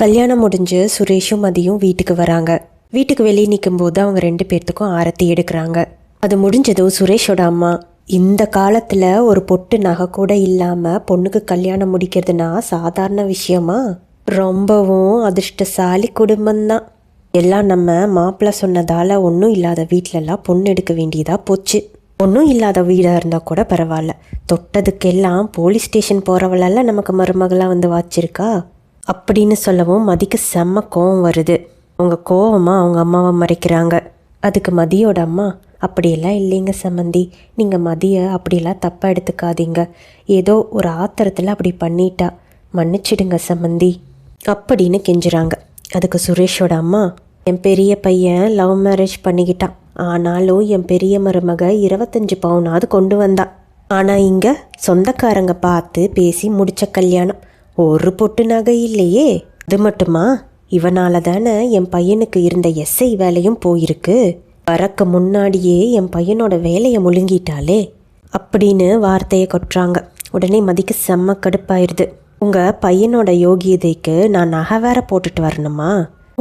கல்யாணம் முடிஞ்சு சுரேஷும் மதியும் வீட்டுக்கு வராங்க. வீட்டுக்கு வெளியே நிற்கும்போது அவங்க 2 பேர்த்துக்கும் ஆரத்தி எடுக்கிறாங்க. அது முடிஞ்சதும் சுரேஷோட அம்மா, இந்த காலத்தில் ஒரு பொட்டு நகை கூட இல்லாமல் பொண்ணுக்கு கல்யாணம் முடிக்கிறதுனா சாதாரண விஷயமா? ரொம்பவும் அதிர்ஷ்டசாலி குடும்பம்தான். எல்லாம் நம்ம மாப்பிள்ளை சொன்னதால் ஒன்றும் இல்லாத வீட்டிலலாம் பொண்ணு எடுக்க வேண்டியதாக போச்சு. ஒன்றும் இல்லாத வீடாக இருந்தால் கூட பரவாயில்ல, தொட்டதுக்கெல்லாம் போலீஸ் ஸ்டேஷன் போகிறவளெல்லாம் நமக்கு மருமகளாக வந்து வாச்சிருக்கா அப்படின்னு சொல்லவும் மதிக்கு செம்ம கோவம் வருது. அவங்க கோவமாக அவங்க அம்மாவை மறைக்கிறாங்க. அதுக்கு மதியோட அம்மா, அப்படியெல்லாம் இல்லைங்க சம்மந்தி, நீங்கள் மதியை அப்படியெல்லாம் தப்பாக எடுத்துக்காதீங்க, ஏதோ ஒரு ஆத்திரத்தில் அப்படி பண்ணிட்டா, மன்னிச்சிடுங்க சம்மந்தி அப்படின்னு கெஞ்சுறாங்க. அதுக்கு சுரேஷோட அம்மா, என் பெரிய பையன் லவ் மேரேஜ் பண்ணிக்கிட்டான், ஆனாலும் என் பெரிய மருமக 25 பவுனாவது கொண்டு வந்தா. ஆனால் இங்கே சொந்தக்காரங்க பார்த்து பேசி முடித்த கல்யாணம், ஒரு பொட்டு நகை இல்லையே. அது மட்டுமா, இவனால தானே என் பையனுக்கு இருந்த எஸ்ஐ வேலையும் போயிருக்கு. வரக்கு முன்னாடியே என் பையனோட வேலையை முழுங்கிட்டாலே அப்படின்னு வார்த்தையை கொட்டுறாங்க. உடனே மதிக்கு செம்ம கடுப்பாயிருது. உங்கள் பையனோட யோகியதைக்கு நான் நகை வேற போட்டுட்டு வரணுமா?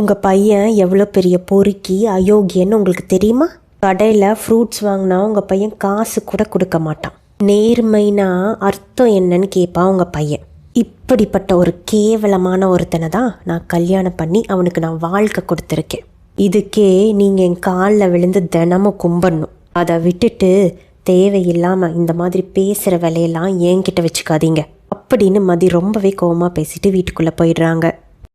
உங்கள் பையன் எவ்வளோ பெரிய பொறுக்கி அயோக்கியன்னு உங்களுக்கு தெரியுமா? கடையில் ஃப்ரூட்ஸ் வாங்கினா உங்கள் பையன் காசு கூட கொடுக்க மாட்டான். நேர்மைனா அர்த்தம் என்னன்னு கேட்பான் உங்கள் பையன். இப்படிப்பட்ட ஒரு கேவலமான ஒருத்தனை தான் நான் கல்யாணம் பண்ணி அவனுக்கு நான் வாழ்க்கை கொடுத்துருக்கேன். இதுக்கே நீங்கள் என் காலில் விழுந்து தினமும் கும்பிடணும். அதை விட்டுட்டு தேவையில்லாமல் இந்த மாதிரி பேசுகிற வேலையெல்லாம் என்கிட்ட வச்சுக்காதீங்க அப்படின்னு மதி ரொம்பவே கோவமாக பேசிட்டு வீட்டுக்குள்ளே போயிடுறாங்க.